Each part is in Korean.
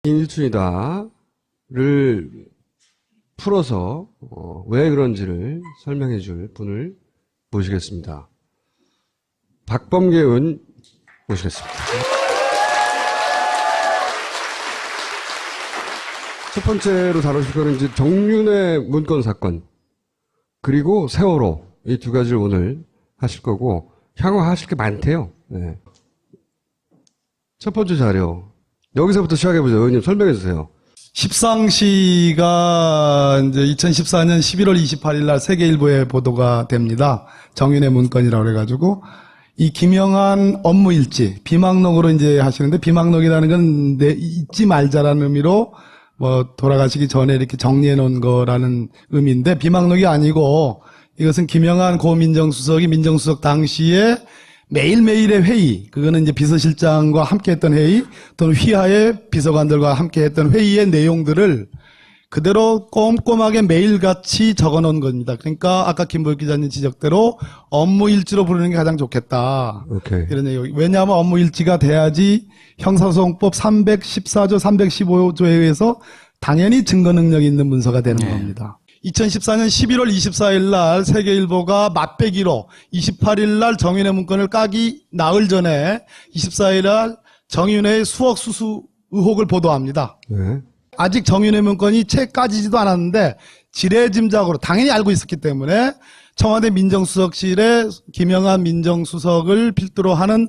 김기춘이다를 풀어서 왜 그런지를 설명해 줄 분을 모시겠습니다. 박범계 의원 모시겠습니다. 첫 번째로 다루실 거는 이제 정윤회 문건 사건, 그리고 세월호, 이 두 가지를 오늘 하실 거고, 향후 하실 게 많대요. 네. 첫 번째 자료. 여기서부터 시작해보죠. 의원님 설명해 주세요. 십상시가 이제 2014년 11월 28일 날 세계일보에 보도가 됩니다. 정윤회 문건이라고 그래가지고, 이 김영한 업무일지, 비망록으로 이제 하시는데, 비망록이라는 건 잊지 말자라는 의미로 돌아가시기 전에 이렇게 정리해 놓은 거라는 의미인데, 비망록이 아니고, 이것은 김영한 고 민정수석이 민정수석 당시에 매일매일의 회의, 그거는 이제 비서실장과 함께 했던 회의, 또는 휘하의 비서관들과 함께 했던 회의의 내용들을 그대로 꼼꼼하게 매일같이 적어 놓은 겁니다. 그러니까 아까 김보혁 기자님 지적대로 업무일지로 부르는 게 가장 좋겠다. 오케이. 이런 얘기. 왜냐하면 업무일지가 돼야지 형사소송법 314조, 315조에 의해서 당연히 증거 능력이 있는 문서가 되는 겁니다. 2014년 11월 24일 날 세계일보가 맛배기로 28일 날 정윤회 문건을 까기 나흘 전에 24일 날 정윤회의 수억 수수 의혹을 보도합니다. 네. 아직 정윤회 문건이 채 까지지도 않았는데 지레짐작으로 당연히 알고 있었기 때문에 청와대 민정수석실에 김영한 민정수석을 필두로 하는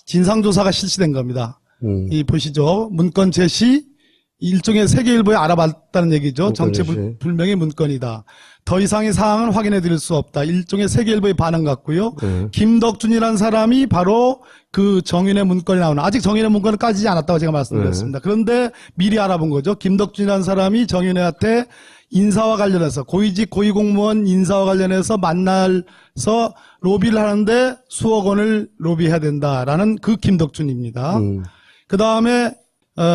진상조사가 실시된 겁니다. 이 보시죠. 문건 제시, 일종의 세계일보에 알아봤다는 얘기죠. 정체불명의 문건이다. 더 이상의 사항은 확인해 드릴 수 없다. 일종의 세계일보의 반응 같고요. 김덕준이라는 사람이 바로 그 정윤회 문건이 나오는, 아직 정윤회 문건은 까지지 않았다고 제가 말씀드렸습니다. 그런데 미리 알아본 거죠. 김덕준이라는 사람이 정윤회한테 인사와 관련해서, 고위직 고위공무원 인사와 관련해서 만나서 로비를 하는데 수억 원을 로비해야 된다라는 그 김덕준입니다. 그 다음에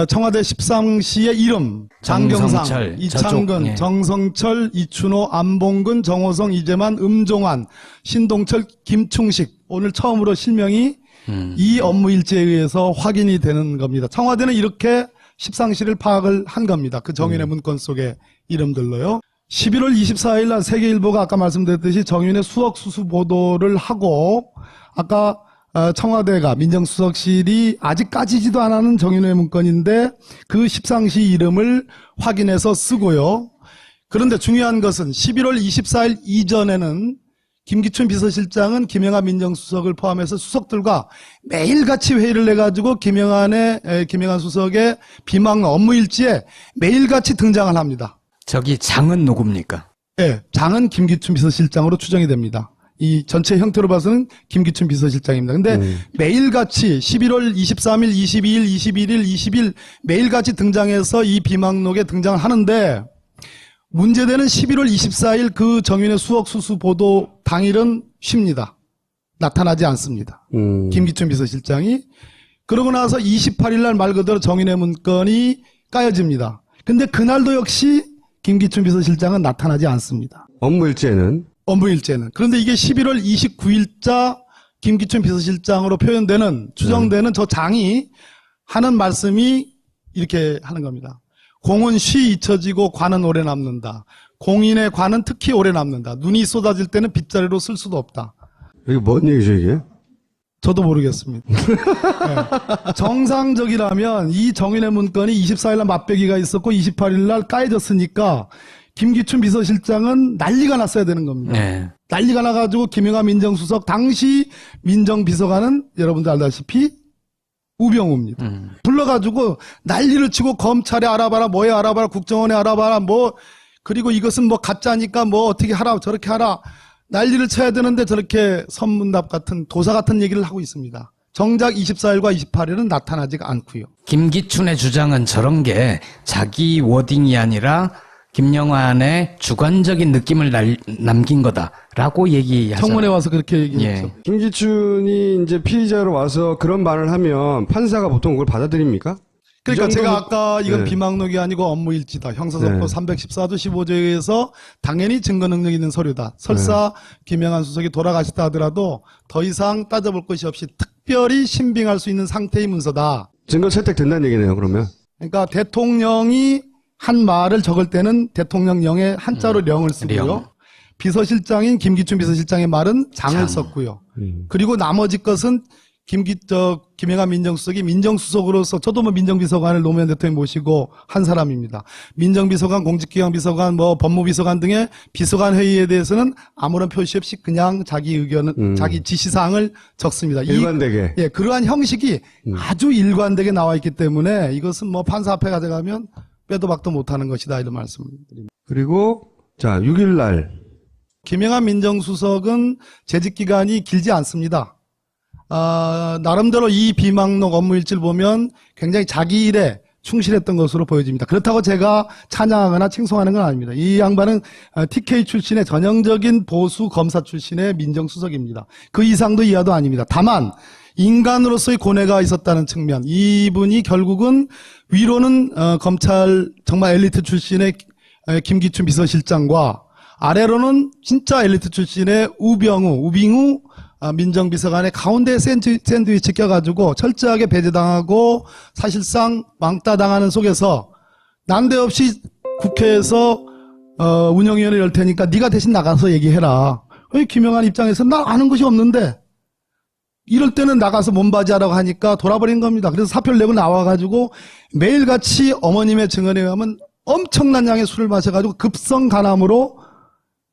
청와대 십상시의 이름, 장경상, 정성철, 이창근, 예. 정성철, 이춘호, 안봉근, 정호성, 이재만, 음종환, 신동철, 김충식, 오늘 처음으로 실명이 이 업무일지에 의해서 확인이 되는 겁니다. 청와대는 이렇게 십상시를 파악을 한 겁니다. 그 정윤회 문건 속의 이름들로요. 11월 24일 날 세계일보가 아까 말씀드렸듯이 정윤회 수억 수수 보도를 하고, 아까 청와대가 민정수석실이 아직 까지지도 않은 정윤회 문건인데 그 십상시 이름을 확인해서 쓰고요. 그런데 중요한 것은 11월 24일 이전에는 김기춘 비서실장은 김영한 민정수석을 포함해서 수석들과 매일같이 회의를 해가지고 김영한 수석의 비망록 업무일지에 매일같이 등장을 합니다. 저기 장은 누굽니까? 네, 장은 김기춘 비서실장으로 추정이 됩니다. 이 전체 형태로 봐서는 김기춘 비서실장입니다. 근데 매일같이 11월 23일, 22일, 21일, 20일 매일같이 등장해서 이 비망록에 등장을 하는데, 문제되는 11월 24일 그 정윤회 수억 수수 보도 당일은 쉽니다. 나타나지 않습니다. 김기춘 비서실장이. 그러고 나서 28일 날 말 그대로 정윤회 문건이 까여집니다. 근데 그날도 역시 김기춘 비서실장은 나타나지 않습니다. 업무일지에는. 그런데 이게 11월 29일자 김기춘 비서실장으로 표현되는, 추정되는 저 장이 하는 말씀이 이렇게 하는 겁니다. 공은 쉬 잊혀지고 관은 오래 남는다. 공인의 관은 특히 오래 남는다. 눈이 쏟아질 때는 빗자루로 쓸 수도 없다. 이게 뭔 얘기죠, 이게? 저도 모르겠습니다. 네. 정상적이라면 이 정윤회 문건이 24일 날 맛배기가 있었고 28일 날 까여졌으니까 김기춘 비서실장은 난리가 났어야 되는 겁니다. 네. 난리가 나가지고 김영한 민정수석 당시 민정비서관은 여러분들 알다시피 우병우입니다. 불러가지고 난리를 치고 검찰에 알아봐라, 뭐에 알아봐라, 국정원에 알아봐라, 그리고 이것은 가짜니까 어떻게 하라, 저렇게 하라. 난리를 쳐야 되는데 저렇게 선문답 같은, 도사 같은 얘기를 하고 있습니다. 정작 24일과 28일은 나타나지가 않고요. 김기춘의 주장은 저런 게 자기 워딩이 아니라 김영환의 주관적인 느낌을 남긴 거다라고 얘기하잖아요. 청문회 와서 그렇게 얘기했죠. 예. 김기춘이 이제 피의자로 와서 그런 말을 하면 판사가 보통 그걸 받아들입니까? 그러니까 제가 아까 이건 네. 비망록이 아니고 업무일지다. 형사소송법 314조 15조에 의해서 당연히 증거 능력 있는 서류다. 설사 김영한 수석이 돌아가셨다 하더라도 더 이상 따져볼 것이 없이 특별히 신빙할 수 있는 상태의 문서다. 증거 채택된다는 얘기네요, 그러면. 그러니까 대통령이 한 말을 적을 때는 대통령령에 한자로 령을 쓰고요. 령. 비서실장인 김기춘 비서실장의 말은 장을 장. 썼고요. 그리고 나머지 것은 김영하 민정수석이 민정수석으로서 저도 뭐 민정비서관을 노무현 대통령이 모시고 한 사람입니다. 민정비서관, 공직기강 비서관, 뭐 법무비서관 등의 비서관 회의에 대해서는 아무런 표시 없이 그냥 자기 의견은 자기 지시사항을 적습니다. 일관되게. 예, 그러한 형식이 아주 일관되게 나와 있기 때문에 이것은 뭐 판사 앞에 가져가면 빼도 박도 못하는 것이다 이런 말씀드립니다. 그리고 자 6일 날 김영하 민정수석은 재직 기간이 길지 않습니다. 나름대로 이 비망록 업무일지를 보면 굉장히 자기 일에 충실했던 것으로 보여집니다. 그렇다고 제가 찬양하거나 칭송하는 건 아닙니다. 이 양반은 TK 출신의 전형적인 보수 검사 출신의 민정수석입니다. 그 이상도 이하도 아닙니다. 다만 인간으로서의 고뇌가 있었다는 측면, 이분이 결국은 위로는 검찰 정말 엘리트 출신의 김기춘 비서실장과 아래로는 진짜 엘리트 출신의 우빙우 민정비서관의 가운데 샌드위치 껴가지고 철저하게 배제당하고 사실상 왕따당하는 속에서 난데없이 국회에서 운영위원회 열 테니까 네가 대신 나가서 얘기해라. 김영한 입장에서 나 아는 것이 없는데 이럴 때는 나가서 몸바지하라고 하니까 돌아버린 겁니다. 그래서 사표를 내고 나와가지고 매일같이 어머님의 증언에 의하면 엄청난 양의 술을 마셔가지고 급성 간암으로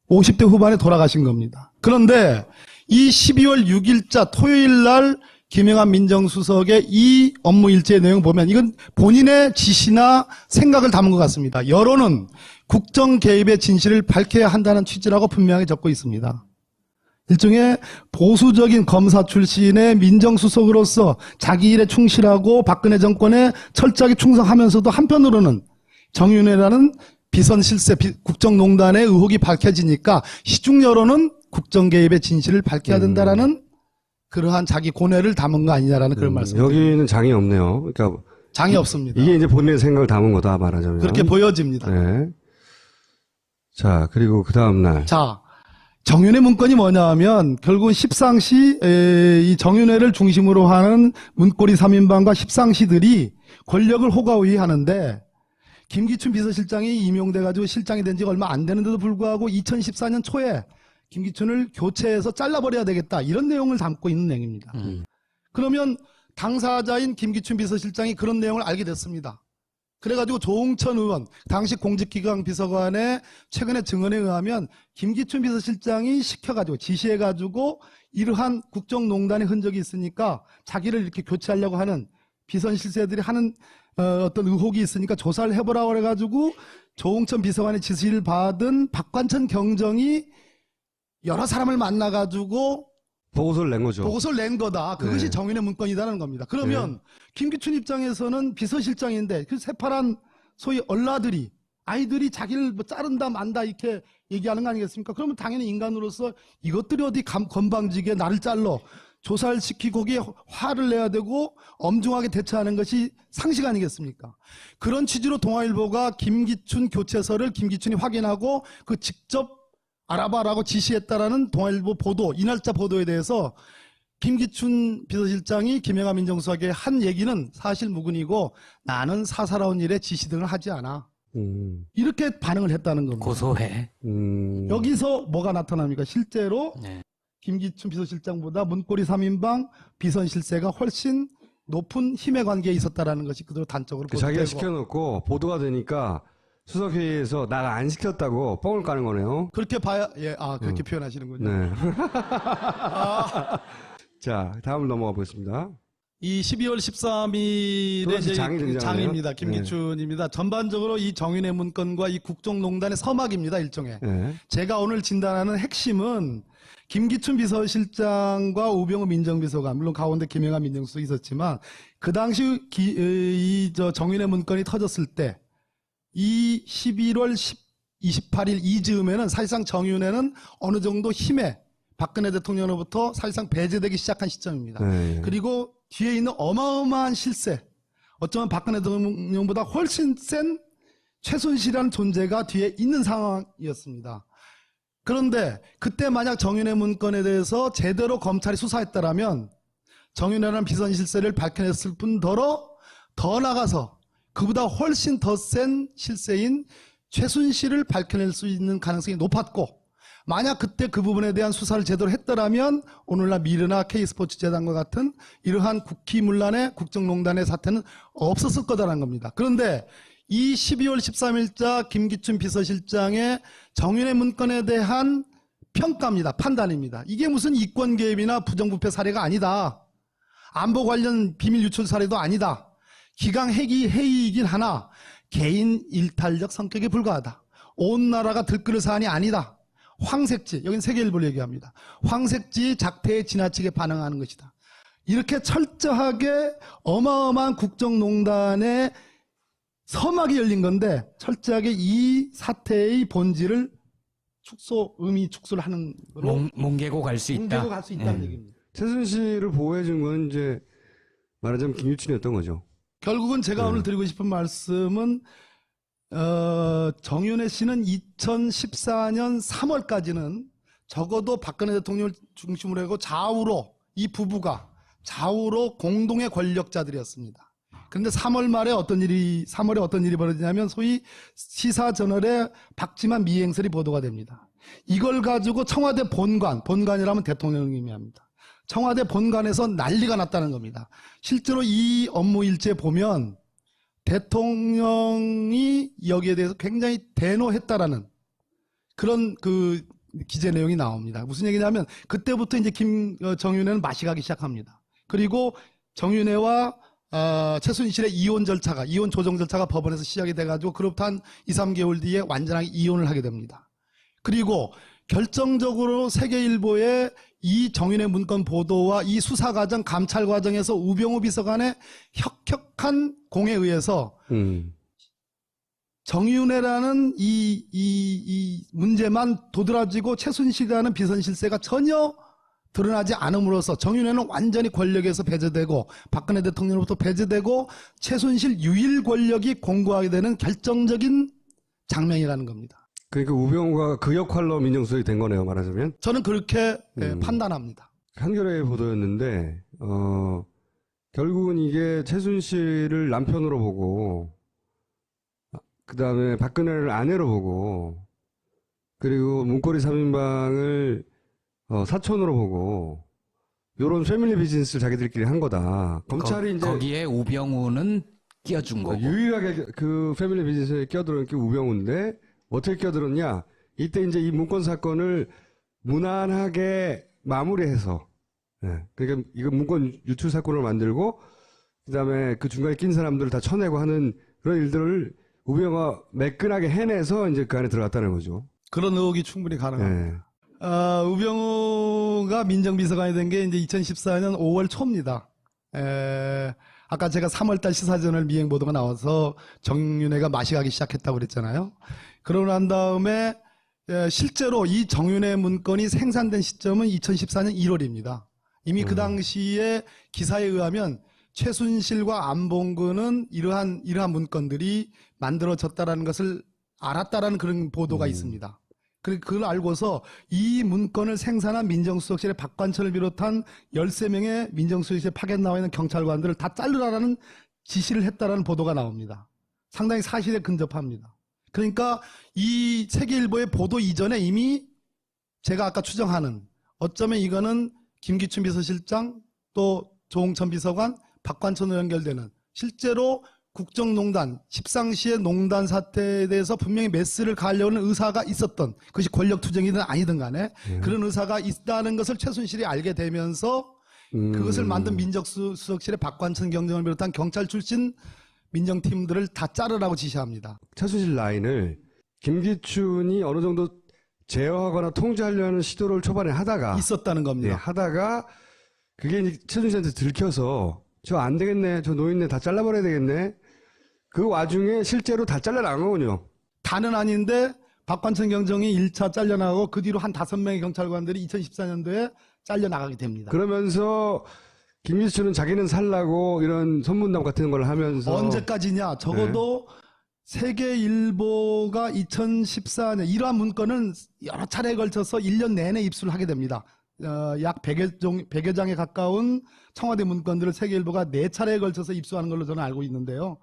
50대 후반에 돌아가신 겁니다. 그런데 이 12월 6일자 토요일 날 김영하 민정수석의 이 업무 일지의 내용 보면 이건 본인의 지시나 생각을 담은 것 같습니다. 여론은 국정 개입의 진실을 밝혀야 한다는 취지라고 분명히 적고 있습니다. 일종의 보수적인 검사 출신의 민정수석으로서 자기 일에 충실하고 박근혜 정권에 철저하게 충성하면서도 한편으로는 정윤회라는 비선 실세 국정농단의 의혹이 밝혀지니까 시중 여론은 국정 개입의 진실을 밝혀야 된다라는 그러한 자기 고뇌를 담은 거 아니냐라는 그런 말씀입니다. 여기는 장이 없네요. 그러니까 장이 없습니다. 이게 이제 본인의 생각을 담은 거다 말하자면. 그렇게 보여집니다. 네. 자, 그리고 그 다음 날. 자, 정윤회 문건이 뭐냐 하면 결국은 십상시 이 정윤회를 중심으로 하는 문고리 3인방과 십상시들이 권력을 호가호위하는데 김기춘 비서실장이 임용돼가지고 실장이 된 지가 얼마 안 되는데도 불구하고 2014년 초에 김기춘을 교체해서 잘라버려야 되겠다 이런 내용을 담고 있는 내용입니다. 그러면 당사자인 김기춘 비서실장이 그런 내용을 알게 됐습니다. 그래가지고 조홍천 의원 당시 공직기강 비서관의 최근의 증언에 의하면 김기춘 비서실장이 시켜가지고 지시해가지고 이러한 국정농단의 흔적이 있으니까 자기를 이렇게 교체하려고 하는 비선 실세들이 하는 어떤 의혹이 있으니까 조사를 해보라고 해가지고 조홍천 비서관의 지시를 받은 박관천 경정이 여러 사람을 만나가지고 보고서를 낸 거죠. 보고서를 낸 거다. 그것이 네. 정윤의 문건이라는 겁니다. 그러면 김기춘 입장에서는 비서실장인데 그 새파란 소위 얼라들이 아이들이 자기를 뭐 자른다 만다 이렇게 얘기하는 거 아니겠습니까? 그러면 당연히 인간으로서 이것들이 어디 건방지게 나를 잘러 조사를 시키고 거기에 화를 내야 되고 엄중하게 대처하는 것이 상식 아니겠습니까? 그런 취지로 동아일보가 김기춘 교체서를 김기춘이 확인하고 그 직접 알아봐라고 지시했다라는 동아일보 보도, 이날짜 보도에 대해서 김기춘 비서실장이 김영하 민정수석에게 한 얘기는 사실 무근이고 나는 사사로운 일에 지시 등을 하지 않아. 이렇게 반응을 했다는 겁니다. 고소해. 여기서 뭐가 나타납니까? 실제로 네. 김기춘 비서실장보다 문고리 3인방 비선 실세가 훨씬 높은 힘의 관계에 있었다라는 것이 그대로 단적으로 자기가 보도되고 시켜놓고 보도가 되니까 수석회의에서 나가 안 시켰다고 뻥을 까는 거네요. 그렇게 봐야 그렇게 표현하시는군요. 네. 자, 다음 넘어가 보겠습니다. 이 12월 13일에 또다시 장이 등장하네요. 장입니다. 김기춘입니다. 전반적으로 이 정윤회 문건과 이 국정농단의 서막입니다. 일종의. 네. 제가 오늘 진단하는 핵심은 김기춘 비서실장과 우병우 민정비서관, 물론 가운데 김영하 민정수석이 있었지만 그 당시 정윤회 문건이 터졌을 때 이 11월 28일 이즈음에는 사실상 정윤회는 어느 정도 힘에 박근혜 대통령으로부터 사실상 배제되기 시작한 시점입니다. 네. 그리고 뒤에 있는 어마어마한 실세, 어쩌면 박근혜 대통령보다 훨씬 센 최순실이라는 존재가 뒤에 있는 상황이었습니다. 그런데 그때 만약 정윤회 문건에 대해서 제대로 검찰이 수사했다라면 정윤회라는 비선 실세를 밝혀냈을 뿐더러 더 나가서 그보다 훨씬 더 센 실세인 최순실을 밝혀낼 수 있는 가능성이 높았고, 만약 그때 그 부분에 대한 수사를 제대로 했더라면 오늘날 미르나 K스포츠재단과 같은 이러한 국기문란의 국정농단의 사태는 없었을 거다라는 겁니다. 그런데 이 12월 13일자 김기춘 비서실장의 정윤회 문건에 대한 평가입니다. 판단입니다. 이게 무슨 이권 개입이나 부정부패 사례가 아니다. 안보 관련 비밀 유출 사례도 아니다. 기강 회의이긴 하나 개인 일탈적 성격에 불과하다. 온 나라가 들끓을 사안이 아니다. 황색지, 여긴 세계일보를 얘기합니다. 황색지 작태에 지나치게 반응하는 것이다. 이렇게 철저하게 어마어마한 국정농단의 서막이 열린 건데 철저하게 이 사태의 본질을 의미 축소를 하는 거로 뭉개고 갈 수 있다. 뭉개고 갈 수 있다는 얘기입니다. 최순실을 보호해준 건 이제 말하자면 김유춘이었던 거죠. 결국은 제가 오늘 드리고 싶은 말씀은 정윤회 씨는 2014년 3월까지는 적어도 박근혜 대통령을 중심으로 하고 좌우로 이 부부가 좌우로 공동의 권력자들이었습니다. 그런데 3월에 어떤 일이 벌어지냐면 소위 시사저널에 박지만 미행설이 보도가 됩니다. 이걸 가지고 청와대 본관이라면 대통령을 의미합니다. 청와대 본관에서 난리가 났다는 겁니다. 실제로 이 업무 일지에 보면 대통령이 여기에 대해서 굉장히 대노했다라는 그런 그 기재 내용이 나옵니다. 무슨 얘기냐면 그때부터 이제 정윤회는 맛이 가기 시작합니다. 그리고 정윤회와 최순실의 이혼 조정 절차가 법원에서 시작이 돼가지고 그로부터 한 2, 3개월 뒤에 완전하게 이혼을 하게 됩니다. 그리고 결정적으로 세계일보의 이 정윤회 문건 보도와 이 수사 과정, 감찰 과정에서 우병우 비서관의 혁혁한 공에 의해서 정윤회라는 이 문제만 도드라지고 최순실이라는 비선실세가 전혀 드러나지 않음으로써 정윤회는 완전히 권력에서 배제되고 박근혜 대통령으로부터 배제되고 최순실 유일 권력이 공고하게 되는 결정적인 장면이라는 겁니다. 그러니까 우병우가 그 역할로 민정수석이 된 거네요, 말하자면. 저는 그렇게 판단합니다. 한겨레 보도였는데 결국은 이게 최순실을 남편으로 보고 그다음에 박근혜를 아내로 보고 그리고 문고리 3인방을 사촌으로 보고 요런 패밀리 비즈니스를 자기들끼리 한 거다. 검찰이 이제 거기에 우병우는 끼워준 거고. 유일하게 그 패밀리 비즈니스에 끼어들은 게 우병우인데 어떻게 끼어들었냐? 이때 이제 이 문건 사건을 무난하게 마무리해서, 그러니까 이거 문건 유출 사건을 만들고, 그 다음에 그 중간에 낀 사람들을 다 쳐내고 하는 그런 일들을 우병우가 매끈하게 해내서 이제 그 안에 들어갔다는 거죠. 그런 의혹이 충분히 가능합니다. 우병우가 민정비서관이 된 게 이제 2014년 5월 초입니다. 아까 제가 3월달 시사저널 미행 보도가 나와서 정윤회가 맛이 가기 시작했다고 그랬잖아요. 그러고 난 다음에 실제로 이 정윤회 문건이 생산된 시점은 2014년 1월입니다. 이미 그 당시에 기사에 의하면 최순실과 안봉근은 이러한 문건들이 만들어졌다라는 것을 알았다라는 그런 보도가 있습니다. 그걸 알고서 이 문건을 생산한 민정수석실의 박관철을 비롯한 13명의 민정수석실에 파견 나와 있는 경찰관들을 다 자르라라는 지시를 했다라는 보도가 나옵니다. 상당히 사실에 근접합니다. 그러니까 이 세계일보의 보도 이전에 이미 제가 아까 추정하는 어쩌면 이거는 김기춘 비서실장 또 조홍천 비서관 박관철로 연결되는 실제로 국정농단, 십상시의 농단 사태에 대해서 분명히 메스를 가려는 의사가 있었던 그것이 권력투쟁이든 아니든 간에 그런 의사가 있다는 것을 최순실이 알게 되면서 그것을 만든 민정수석실의 박관천 경정을 비롯한 경찰 출신 민정팀들을 다 자르라고 지시합니다. 최순실 라인을 김기춘이 어느 정도 제어하거나 통제하려는 시도를 초반에 하다가 있었다는 겁니다. 하다가 그게 이제 최순실한테 들켜서 저 안 되겠네, 저 노인네 다 잘라버려야 되겠네. 그 와중에 실제로 다 잘라나간 거군요. 다는 아닌데 박관천 경정이 1차 잘려나가고 그 뒤로 한 5명의 경찰관들이 2014년도에 잘려나가게 됩니다. 그러면서 김기춘은 자기는 살라고 이런 선문답 같은 걸 하면서 언제까지냐? 적어도 세계일보가 2014년 이러한 문건은 여러 차례에 걸쳐서 1년 내내 입수를 하게 됩니다. 약 100여 장에 가까운 청와대 문건들을 세계일보가 4차례에 걸쳐서 입수하는 걸로 저는 알고 있는데요.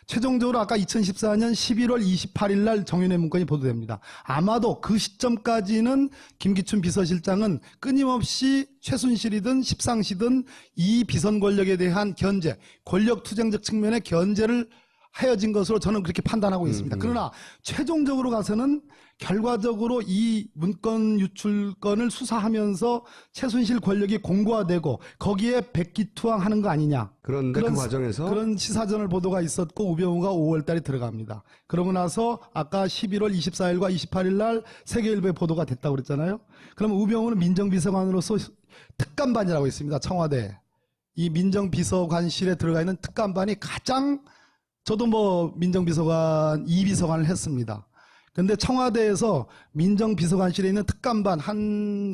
최종적으로 아까 2014년 11월 28일 날 정윤회 문건이 보도됩니다. 아마도 그 시점까지는 김기춘 비서실장은 끊임없이 최순실이든 십상시든 이 비선 권력에 대한 견제, 권력 투쟁적 측면의 견제를 하여진 것으로 저는 그렇게 판단하고 있습니다. 그러나 최종적으로 가서는 결과적으로 이 문건 유출건을 수사하면서 최순실 권력이 공고화되고 거기에 백기투항하는 거 아니냐. 그런데 그 과정에서 그런 시사전을 보도가 있었고 우병우가 5월 달에 들어갑니다. 그러고 나서 아까 11월 24일과 28일 날 세계일보에 보도가 됐다고 그랬잖아요. 그러면 우병우는 민정비서관으로서 특감반이라고 있습니다. 청와대. 이 민정비서관실에 들어가 있는 특감반이 가장 저도 뭐 민정비서관 2비서관을 했습니다. 근데 청와대에서 민정비서관실에 있는 특감반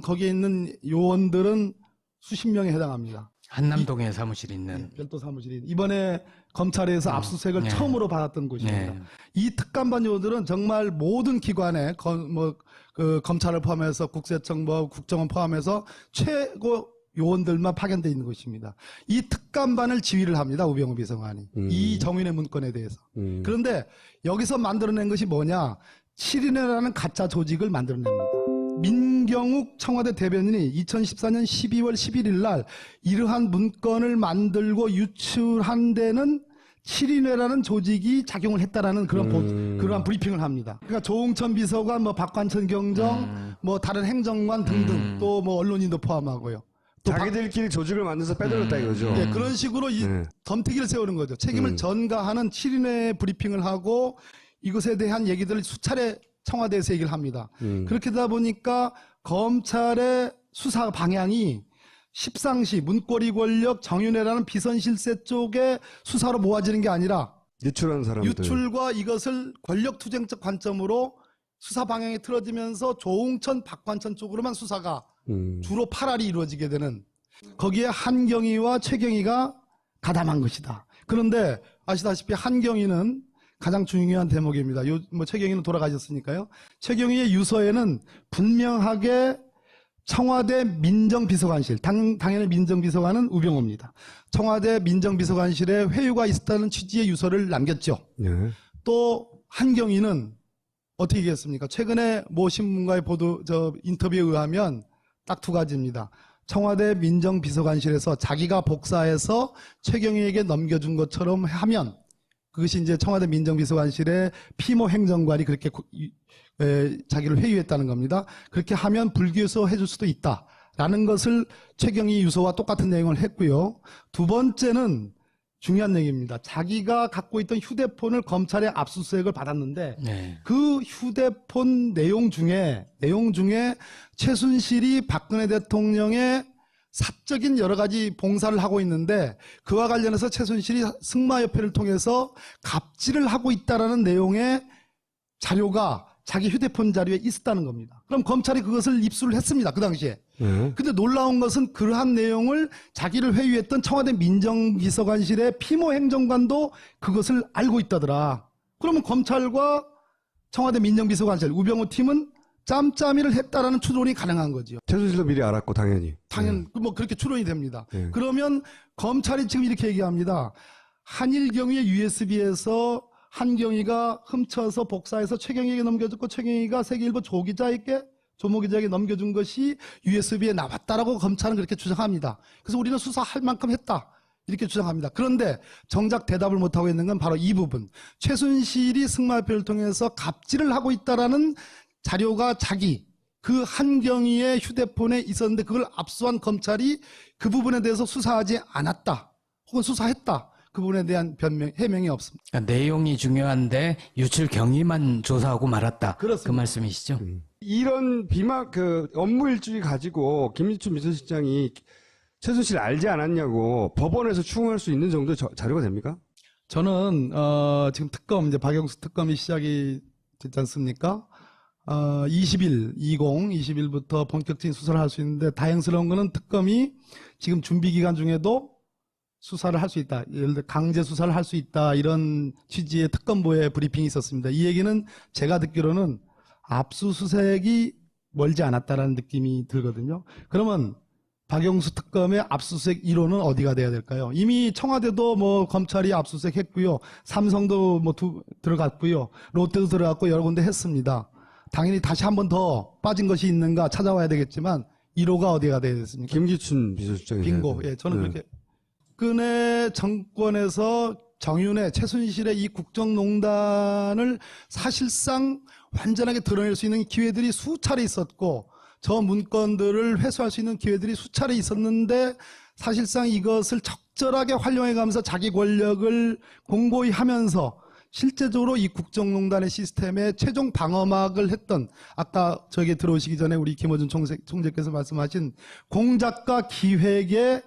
거기에 있는 요원들은 수십 명에 해당합니다. 한남동에 사무실 있는. 별도 사무실이 이번에 검찰에서 압수수색을 네. 처음으로 받았던 곳입니다. 네. 이 특감반 요원들은 정말 모든 기관에 검찰을 포함해서 국세청 국정원 포함해서 최고 요원들만 파견되어 있는 것입니다. 이 특감반을 지휘를 합니다. 우병우 비서관이. 이 정윤회 문건에 대해서. 그런데 여기서 만들어낸 것이 뭐냐. 7인회라는 가짜 조직을 만들어냅니다. 민경욱 청와대 대변인이 2014년 12월 11일 날 이러한 문건을 만들고 유출한 데는 7인회라는 조직이 작용을 했다라는 그러한 브리핑을 합니다. 그러니까 조홍천 비서관, 박관천 경정, 다른 행정관 등등 또 언론인도 포함하고요. 자기들끼리 조직을 만들어서 빼들었다 이거죠. 예, 그런 식으로 덤태기를 세우는 거죠. 책임을 전가하는 7인회 브리핑을 하고 이것에 대한 얘기들을 수차례 청와대에서 얘기를 합니다. 그렇게 되다 보니까 검찰의 수사 방향이 십상시 문고리 권력 정윤회라는 비선실세 쪽에 수사로 모아지는 게 아니라 유출한 사람들. 유출과 이것을 권력 투쟁적 관점으로 수사 방향이 틀어지면서 조홍천, 박관천 쪽으로만 수사가 주로 팔알이 이루어지게 되는 거기에 한경희와 최경희가 가담한 것이다. 그런데 아시다시피 한경희는 가장 중요한 대목입니다. 최경희는 돌아가셨으니까요. 최경희의 유서에는 분명하게 청와대 민정비서관실, 당연히 민정비서관은 우병우입니다. 청와대 민정비서관실에 회유가 있었다는 취지의 유서를 남겼죠. 예. 또 한경희는 어떻게 얘기했습니까? 최근에 모 신문과의 인터뷰에 의하면 딱 두 가지입니다. 청와대 민정비서관실에서 자기가 복사해서 최경희에게 넘겨준 것처럼 하면 그것이 이제 청와대 민정비서관실의 피모 행정관이 그렇게 자기를 회유했다는 겁니다. 그렇게 하면 불기소 해줄 수도 있다라는 것을 최경희 유서와 똑같은 내용을 했고요. 두 번째는 중요한 얘기입니다. 자기가 갖고 있던 휴대폰을 검찰의 압수수색을 받았는데 네. 그 휴대폰 내용 중에 최순실이 박근혜 대통령의 사적인 여러 가지 봉사를 하고 있는데 그와 관련해서 최순실이 승마협회를 통해서 갑질을 하고 있다라는 내용의 자료가 자기 휴대폰 자료에 있었다는 겁니다. 그럼 검찰이 그것을 입수를 했습니다. 그 당시에. 근데 놀라운 것은 그러한 내용을 자기를 회유했던 청와대 민정비서관실의 피모 행정관도 그것을 알고 있다더라. 그러면 검찰과 청와대 민정비서관실 우병우 팀은 짬짬이를 했다라는 추론이 가능한 거죠. 최순실도 미리 알았고 당연히. 그렇게 추론이 됩니다. 네. 그러면 검찰이 지금 이렇게 얘기합니다. 한일경위의 USB에서 한경희가 훔쳐서 복사해서 최경희에게 넘겨줬고 최경희가 세계일보 조 기자에게 넘겨준 것이 USB에 나왔다라고 검찰은 그렇게 주장합니다. 그래서 우리는 수사할 만큼 했다. 이렇게 주장합니다. 그런데 정작 대답을 못하고 있는 건 바로 이 부분. 최순실이 승마협회를 통해서 갑질을 하고 있다라는 자료가 그 한경희의 휴대폰에 있었는데 그걸 압수한 검찰이 그 부분에 대해서 수사하지 않았다. 혹은 수사했다. 그 부분에 대한 해명이 없습니다. 그러니까 내용이 중요한데 유출 경위만 조사하고 말았다. 그렇습니다. 그 말씀이시죠? 이런 업무 일주일 가지고 김기춘 비서실장이 최순실 알지 않았냐고 법원에서 추궁할 수 있는 정도의 자료가 됩니까? 저는 지금 이제 박영수 특검이 시작이 됐지 않습니까? 20일부터 본격적인 수사를 할 수 있는데 다행스러운 거는 특검이 지금 준비 기간 중에도 수사를 할 수 있다. 예를 들어 강제 수사를 할 수 있다. 이런 취지의 특검보의 브리핑이 있었습니다. 이 얘기는 제가 듣기로는 압수수색이 멀지 않았다라는 느낌이 들거든요. 그러면 박영수 특검의 압수수색 1호는 어디가 돼야 될까요? 이미 청와대도 뭐 검찰이 압수수색 했고요. 삼성도 뭐 들어갔고요. 롯데도 들어갔고 여러 군데 했습니다. 당연히 다시 한 번 더 빠진 것이 있는가 찾아와야 되겠지만 1호가 어디가 돼야 되겠습니까? 김기춘 비서실장이. 빙고. 예, 저는 그렇게. 박근혜 정권에서 정윤회, 최순실의 이 국정농단을 사실상 완전하게 드러낼 수 있는 기회들이 수차례 있었고 저 문건들을 회수할 수 있는 기회들이 수차례 있었는데 사실상 이것을 적절하게 활용해가면서 자기 권력을 공고히 하면서 실제적으로 이 국정농단의 시스템에 최종 방어막을 했던 아까 저에게 들어오시기 전에 우리 김어준 총재께서 말씀하신 공작과 기획의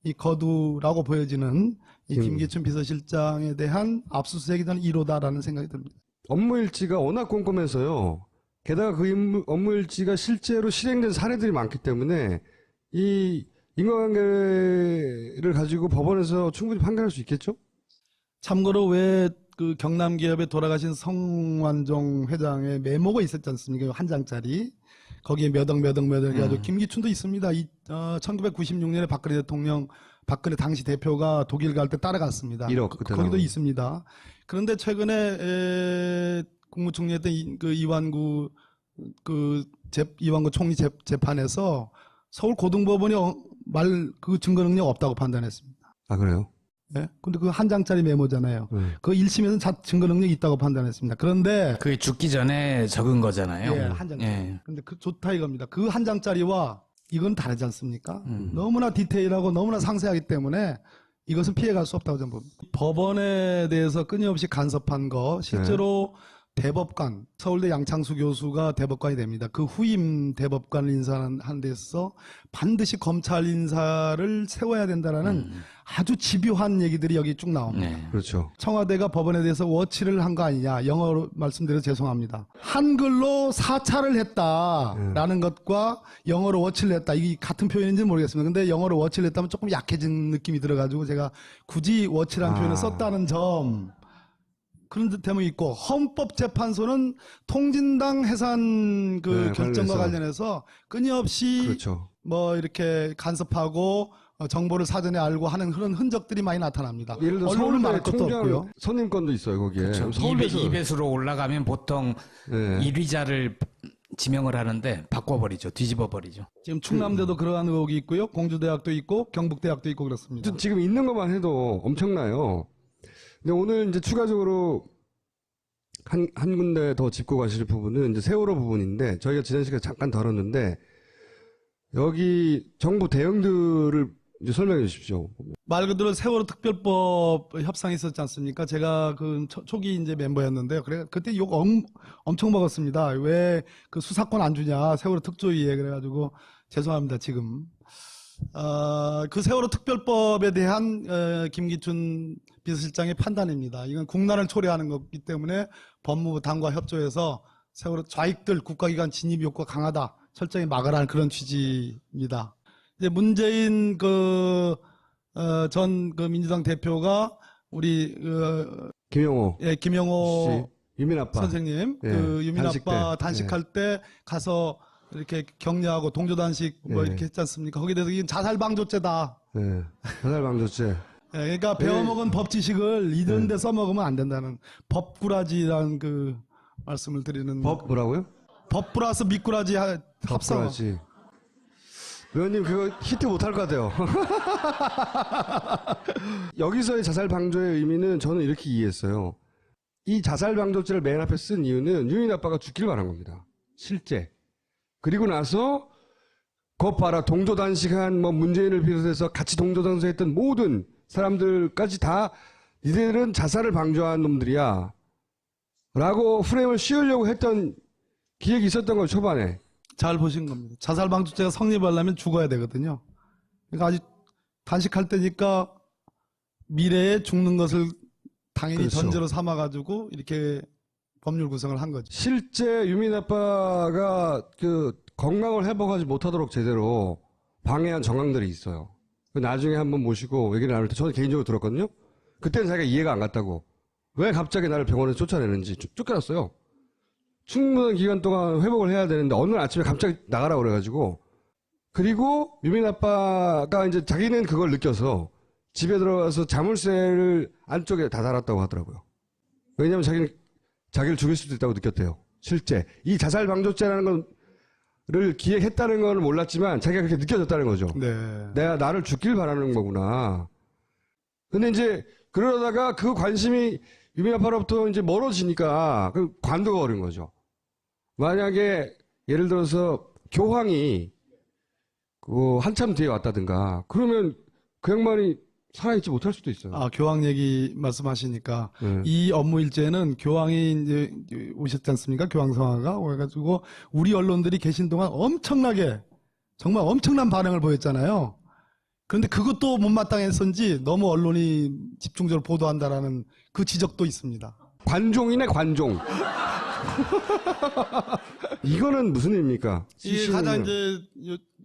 이 거두라고 보여지는 이 김기춘 비서실장에 대한 압수수색이 저는 1호다라는 생각이 듭니다. 업무일지가 워낙 꼼꼼해서요. 게다가 그 업무일지가 실제로 실행된 사례들이 많기 때문에 이 인과관계를 가지고 법원에서 충분히 판결할 수 있겠죠? 참고로 왜 그 경남 기업에 돌아가신 성완종 회장의 메모가 있었지 않습니까? 한 장짜리. 거기에 몇 억 해가지고 김기춘도 있습니다. 1996년에 박근혜 대통령, 박근혜 당시 대표가 독일 갈 때 따라갔습니다. 1억 그때 거기도 나오고. 있습니다. 그런데 최근에 국무총리였던 그 이완구 총리 재판에서 서울 고등법원이 그 증거 능력 없다고 판단했습니다. 아, 그래요? 네? 근데 그 한 장짜리 메모잖아요. 그 1심에서는 증거 능력이 있다고 판단했습니다. 그런데 그게 죽기 전에 적은 거잖아요. 예, 한 장. 예. 근데 그 좋다 이겁니다. 그 한 장짜리와 이건 다르지 않습니까? 너무나 디테일하고 너무나 상세하기 때문에 이것은 피해갈 수 없다고 저는 봅니다. 법원에 대해서 끊임없이 간섭한 거 실제로 대법관, 서울대 양창수 교수가 대법관이 됩니다. 그 후임 대법관을 인사한 데서 반드시 검찰 인사를 세워야 된다라는 아주 집요한 얘기들이 여기 쭉 나옵니다. 네. 그렇죠. 청와대가 법원에 대해서 워치를 한 거 아니냐. 영어로 말씀드려서 죄송합니다. 한글로 사찰을 했다라는 것과 영어로 워치를 했다. 이게 같은 표현인지는 모르겠습니다. 근데 영어로 워치를 했다면 조금 약해진 느낌이 들어가지고 제가 굳이 워치라는 표현을 썼다는 점. 그런 듯함이 있고 헌법재판소는 통진당 해산 그 결정과 관련해서 끊임없이 그렇죠. 뭐 이렇게 간섭하고 정보를 사전에 알고 하는 그런 흔적들이 많이 나타납니다. 예를 들어 언론을 말할 서울대 것도 없고요. 총장 선임권도 있어요, 거기에. 그렇죠. 서울대에서 2배수로 올라가면 보통 네. 1위자를 지명을 하는데 바꿔버리죠. 뒤집어버리죠. 지금 충남대도 그러한 의혹이 있고요. 공주대학도 있고 경북대학도 있고 그렇습니다. 지금 있는 것만 해도 엄청나요. 근데 오늘 이제 추가적으로 한 군데 더 짚고 가실 부분은 이제 세월호 부분인데 저희가 지난 시간에 잠깐 다뤘는데 여기 정부 대응들을 이제 설명해 주십시오. 말 그대로 세월호 특별법 협상이 있었지 않습니까? 제가 그 초기 이제 멤버였는데요. 그래 그때 욕 엄청 먹었습니다. 왜 그 수사권 안 주냐? 세월호 특조위에 그래가지고 죄송합니다. 지금 그 세월호 특별법에 대한 김기춘 비서실장의 판단입니다. 이건 국난을 초래하는 거기 때문에 법무부 당과 협조해서 세월호 좌익들 국가기관 진입 욕구가 강하다. 철저히 막으라는 그런 취지입니다. 이제 문재인 전 민주당 대표가 우리 김영호 김영호 씨, 유민 아빠 선생님 예, 그 유민 단식 아빠 때. 단식할 때 가서 이렇게 격려하고 동조 단식 뭐 예. 이렇게 했지 않습니까? 거기에 대해서 이건 자살 방조죄다. 네. 자살 방조죄. 예, 그러니까 배워먹은 법 지식을 이런 데 써먹으면 안 된다는 법꾸라지라는 그 말씀을 드리는 법 뭐라고요? 법 플러스 미꾸라지 합성. 법꾸라지. 의원님 그거 히트 못할 것 같아요. 여기서의 자살 방조의 의미는 저는 이렇게 이해했어요. 이 자살 방조죄를 맨 앞에 쓴 이유는 유민 아빠가 죽길 바란 겁니다. 실제. 그리고 나서 거 봐라 동조 단식한 뭐 문재인을 비롯해서 같이 동조 단식했던 모든 사람들까지 다 니들은 자살을 방조한 놈들이야 라고 프레임을 씌우려고 했던 기획이 있었던 거죠 초반에. 잘 보신 겁니다. 자살 방조죄가 성립하려면 죽어야 되거든요. 그러니까 아직 단식할 때니까 미래에 죽는 것을 당연히 그렇죠. 전제로 삼아가지고 이렇게 법률 구성을 한 거죠. 실제 유민 아빠가 그 건강을 회복하지 못하도록 제대로 방해한 정황들이 있어요. 나중에 한번 모시고 얘기를 나눌 때 저는 개인적으로 들었거든요. 그때는 자기가 이해가 안 갔다고. 왜 갑자기 나를 병원에 쫓아내는지 쫓겨났어요. 충분한 기간 동안 회복을 해야 되는데 어느 날 아침에 갑자기 나가라고 그래가지고 그리고 유민 아빠가 이제 자기는 그걸 느껴서 집에 들어가서 자물쇠를 안쪽에 다 달았다고 하더라고요. 왜냐하면 자기를 죽일 수도 있다고 느꼈대요. 실제 이 자살 방조죄라는 거를 기획했다는 건 몰랐지만 자기가 그렇게 느껴졌다는 거죠. 네. 내가 나를 죽길 바라는 거구나. 근데 이제 그러다가 그 관심이 유민 아빠로부터 이제 멀어지니까 그 관두가 어린 거죠. 만약에 예를 들어서 교황이 한참 뒤에 왔다든가 그러면 그 양반이 살아있지 못할 수도 있어요. 아, 교황 얘기 말씀하시니까 네. 이 업무 일제는 교황이 이제 오셨지 않습니까? 교황 성화가 오해가지고 우리 언론들이 계신 동안 엄청나게 정말 엄청난 반응을 보였잖아요. 그런데 그것도 못마땅했는지 너무 언론이 집중적으로 보도한다라는 그 지적도 있습니다. 관종이네 관종. 이거는 무슨 일입니까? 이게 가장 이제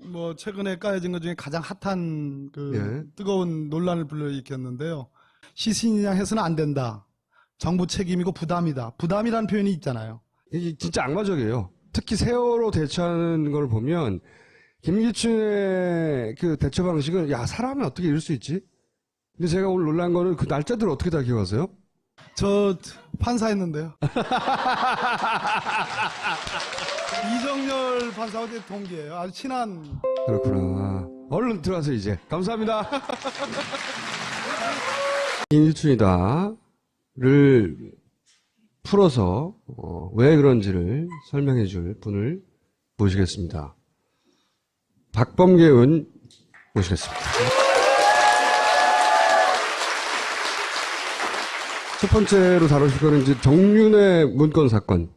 뭐 최근에 까여진 것 중에 가장 핫한 그 예. 뜨거운 논란을 불러일으켰는데요. 시신이냐 해서는 안 된다. 정부 책임이고 부담이다. 부담이라는 표현이 있잖아요. 이게 진짜 악마적이에요. 특히 세월호 대처하는 걸 보면 김기춘의 그 대처 방식은 야 사람이 어떻게 이럴 수 있지? 근데 제가 오늘 놀란 거는 그 날짜들을 어떻게 다 기억하세요? 저 판사했는데요. 이정열 판사와 제 동기예요. 아주 친한. 그렇구나. 얼른 들어가세요 이제. 감사합니다. 김기춘이다를 풀어서 왜 그런지를 설명해 줄 분을 모시겠습니다. 박범계 의원 모시겠습니다. 첫 번째로 다루실 거는 이제 정윤회 문건 사건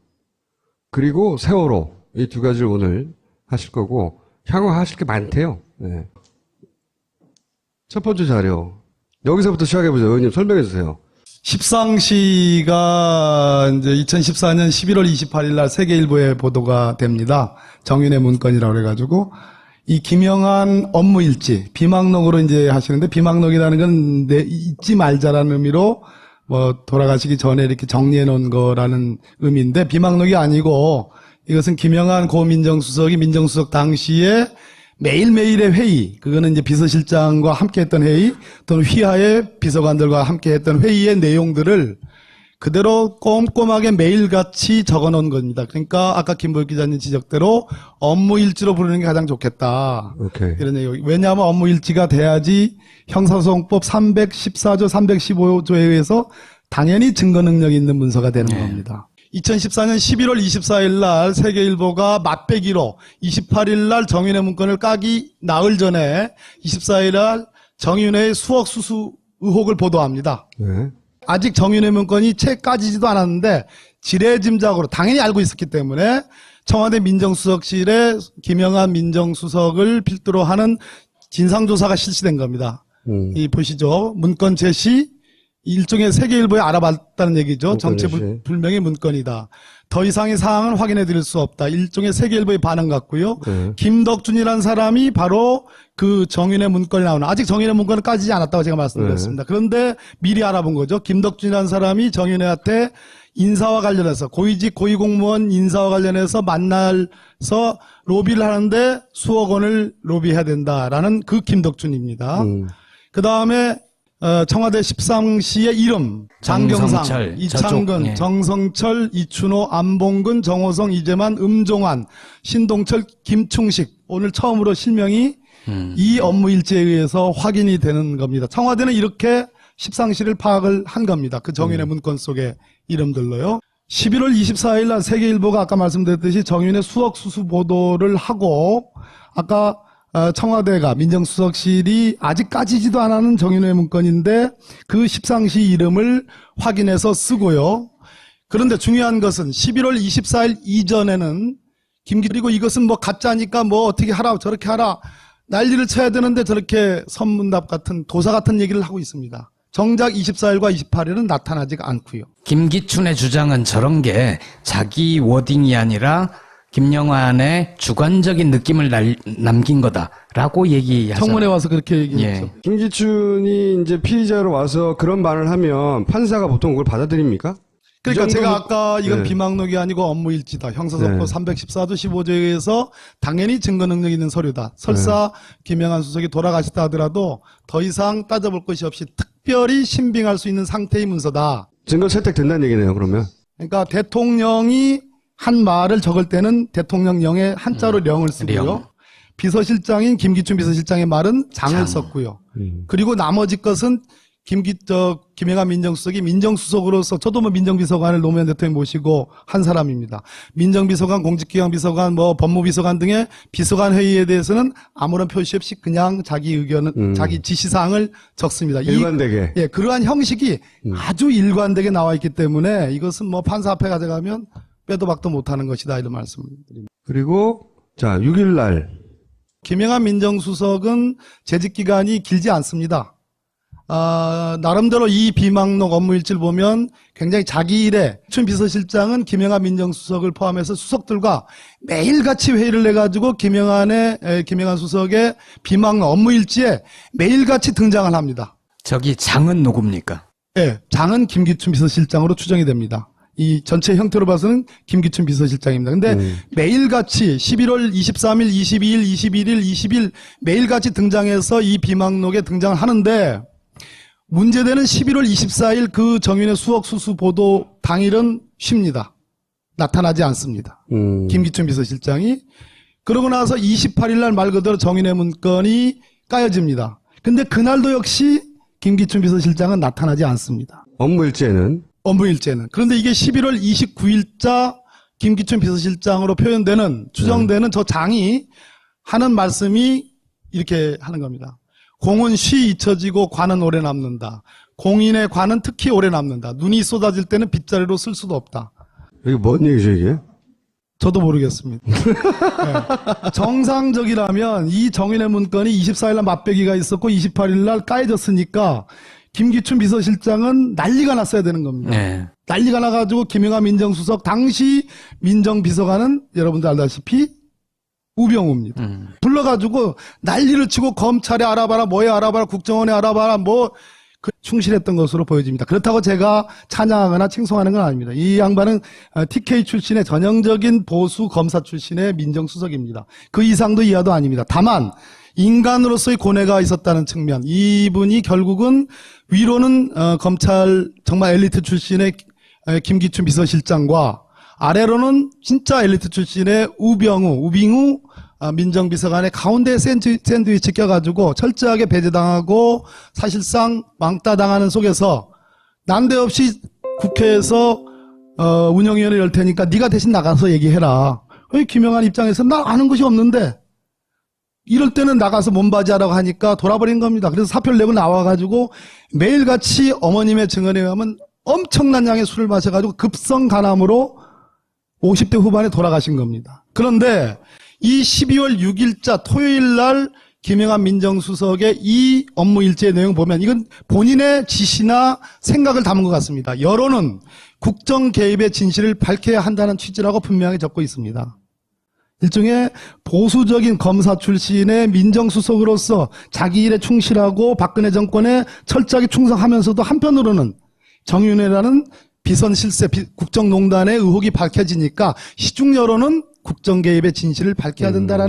그리고 세월호 이 두 가지를 오늘 하실 거고 향후 하실 게 많대요. 네. 첫 번째 자료 여기서부터 시작해 보죠. 의원님 설명해 주세요. 십상시가 이제 2014년 11월 28일 날 세계일보에 보도가 됩니다. 정윤회 문건이라고 그래가지고 이 김영한 업무일지 비망록으로 이제 하시는데 비망록이라는 건 잊지 말자라는 의미로 뭐 돌아가시기 전에 이렇게 정리해 놓은 거라는 의미인데 비망록이 아니고 이것은 김영한 고 민정수석이 민정수석 당시에 매일매일의 회의, 그거는 이제 비서실장과 함께 했던 회의 또는 휘하의 비서관들과 함께 했던 회의의 내용들을 그대로 꼼꼼하게 매일같이 적어 놓은 겁니다. 그러니까 아까 김보혁 기자님 지적대로 업무일지로 부르는 게 가장 좋겠다. 오케이. 이런 얘기. 왜냐하면 업무일지가 돼야지 형사소송법 314조, 315조에 의해서 당연히 증거 능력이 있는 문서가 되는 겁니다. 2014년 11월 24일 날 세계일보가 맛배기로 28일 날 정윤회 문건을 까기 나흘 전에 24일 날 정윤회의 수억 수수 의혹을 보도합니다. 네. 아직 정윤회 문건이 채 까지지도 않았는데 지레짐작으로 당연히 알고 있었기 때문에 청와대 민정수석실에 김영한 민정수석을 필두로 하는 진상조사가 실시된 겁니다. 이 보시죠. 문건 제시 일종의 세계일보에 알아봤다는 얘기죠. 정체불명의 문건이다. 더 이상의 사항은 확인해 드릴 수 없다. 일종의 세계일보의 반응 같고요. 김덕준이라는 사람이 바로 그 정윤회 문건이 나오는, 아직 정윤회 문건은 까지지 않았다고 제가 말씀드렸습니다. 그런데 미리 알아본 거죠. 김덕준이라는 사람이 정윤회한테 인사와 관련해서 고위직 고위공무원 인사와 관련해서 만나서 로비를 하는데 수억 원을 로비해야 된다라는 그 김덕준입니다. 그 다음에 청와대 13시의 이름 장경상, 정성철, 이창근, 저쪽, 예. 정성철, 이춘호, 안봉근, 정호성, 이재만, 음종환, 신동철, 김충식 오늘 처음으로 실명이 이 업무일지에 의해서 확인이 되는 겁니다. 청와대는 이렇게 13시를 파악을 한 겁니다. 그 정윤회 문건 속의 이름들로요. 11월 24일 날 세계일보가 아까 말씀드렸듯이 정윤회 수억 수수 보도를 하고 아까 청와대가 민정수석실이 아직 까지지도 않은 정윤회 문건인데 그 13시 이름을 확인해서 쓰고요. 그런데 중요한 것은 11월 24일 이전에는 그리고 이것은 뭐 가짜니까 뭐 어떻게 하라 저렇게 하라 난리를 쳐야 되는데 저렇게 선문답 같은 도사 같은 얘기를 하고 있습니다. 정작 24일과 28일은 나타나지가 않고요. 김기춘의 주장은 저런 게 자기 워딩이 아니라 김영환의 주관적인 느낌을 남긴 거다라고 얘기하잖아요. 청문회 와서 그렇게 얘기했죠. 예. 김기춘이 이제 피의자로 와서 그런 말을 하면 판사가 보통 그걸 받아들입니까? 그러니까 이 제가 정도면- 아까 이건 네. 비망록이 아니고 업무일지다. 형사사건 네. 314조 15조에 의해서 당연히 증거 능력 있는 서류다. 설사 김영한 수석이 돌아가시다 하더라도 더 이상 따져볼 것이 없이 특별히 신빙할 수 있는 상태의 문서다. 증거 채택된다는 얘기네요, 그러면. 그러니까 대통령이 한 말을 적을 때는 대통령령에 한자로 령을 쓰고요. 령. 비서실장인 김기춘 비서실장의 말은 장을 장. 썼고요. 그리고 나머지 것은 김영한 민정수석이 민정수석으로서 저도 뭐 민정비서관을 노무현 대통령이 모시고 한 사람입니다. 민정비서관, 공직기강비서관, 뭐 법무비서관 등의 비서관 회의에 대해서는 아무런 표시 없이 그냥 자기 의견은 자기 지시사항을 적습니다. 일관되게. 예, 그러한 형식이 아주 일관되게 나와 있기 때문에 이것은 뭐 판사 앞에 가져가면 빼도 박도 못하는 것이다 이런 말씀을 드립니다. 그리고, 자, 6일 날. 김영한 민정수석은 재직 기간이 길지 않습니다. 나름대로 이 비망록 업무일지를 보면 굉장히 자기 일에 춘 비서실장은 김영한 민정수석을 포함해서 수석들과 매일같이 회의를 해가지고 김영한 수석의 비망록 업무일지에 매일같이 등장을 합니다. 저기 장은 누굽니까? 예, 장은 김기춘 비서실장으로 추정이 됩니다. 이 전체 형태로 봐서는 김기춘 비서실장입니다. 근데 매일같이 11월 23일, 22일, 21일, 20일 매일같이 등장해서 이 비망록에 등장을 하는데 문제되는 11월 24일 그 정윤의 수억 수수 보도 당일은 쉽니다. 나타나지 않습니다. 김기춘 비서실장이. 그러고 나서 28일 날 말 그대로 정윤의 문건이 까여집니다. 근데 그날도 역시 김기춘 비서실장은 나타나지 않습니다. 업무일지에는. 업무일제는. 그런데 이게 11월 29일자 김기춘 비서실장으로 표현되는, 추정되는 저 장이 하는 말씀이 이렇게 하는 겁니다. 공은 쉬 잊혀지고 관은 오래 남는다. 공인의 관은 특히 오래 남는다. 눈이 쏟아질 때는 빗자루로 쓸 수도 없다. 이게 뭔 얘기죠, 이게? 저도 모르겠습니다. 네. 정상적이라면 이 정인의 문건이 24일날 맞배기가 있었고 28일날 까여졌으니까 김기춘 비서실장은 난리가 났어야 되는 겁니다. 네. 난리가 나가지고 김영한 민정수석 당시 민정비서관은 여러분들 알다시피 우병우입니다. 불러가지고 난리를 치고 검찰에 알아봐라, 뭐에 알아봐라, 국정원에 알아봐라, 충실했던 것으로 보여집니다. 그렇다고 제가 찬양하거나 칭송하는 건 아닙니다. 이 양반은 TK 출신의 전형적인 보수 검사 출신의 민정수석입니다. 그 이상도 이하도 아닙니다. 다만 인간으로서의 고뇌가 있었다는 측면, 이분이 결국은 위로는 검찰 정말 엘리트 출신의 김기춘 비서실장과 아래로는 진짜 엘리트 출신의 우빙우 민정비서관의 가운데 샌드위치 껴가지고 철저하게 배제당하고 사실상 왕따당하는 속에서 난데없이 국회에서 운영위원회 열 테니까 네가 대신 나가서 얘기해라. 김영한 입장에서 나 아는 것이 없는데 이럴 때는 나가서 몸바지하라고 하니까 돌아버린 겁니다. 그래서 사표를 내고 나와가지고 매일같이 어머님의 증언에 의하면 엄청난 양의 술을 마셔가지고 급성 간암으로 50대 후반에 돌아가신 겁니다. 그런데 이 12월 6일자 토요일 날 김영한 민정수석의 이 업무 일지의 내용 보면 이건 본인의 지시나 생각을 담은 것 같습니다. 여론은 국정 개입의 진실을 밝혀야 한다는 취지라고 분명히 적고 있습니다. 일종의 보수적인 검사 출신의 민정수석으로서 자기 일에 충실하고 박근혜 정권에 철저하게 충성하면서도 한편으로는 정윤회라는 비선 실세 국정농단의 의혹이 밝혀지니까 시중 여론은 국정 개입의 진실을 밝혀야 된다라는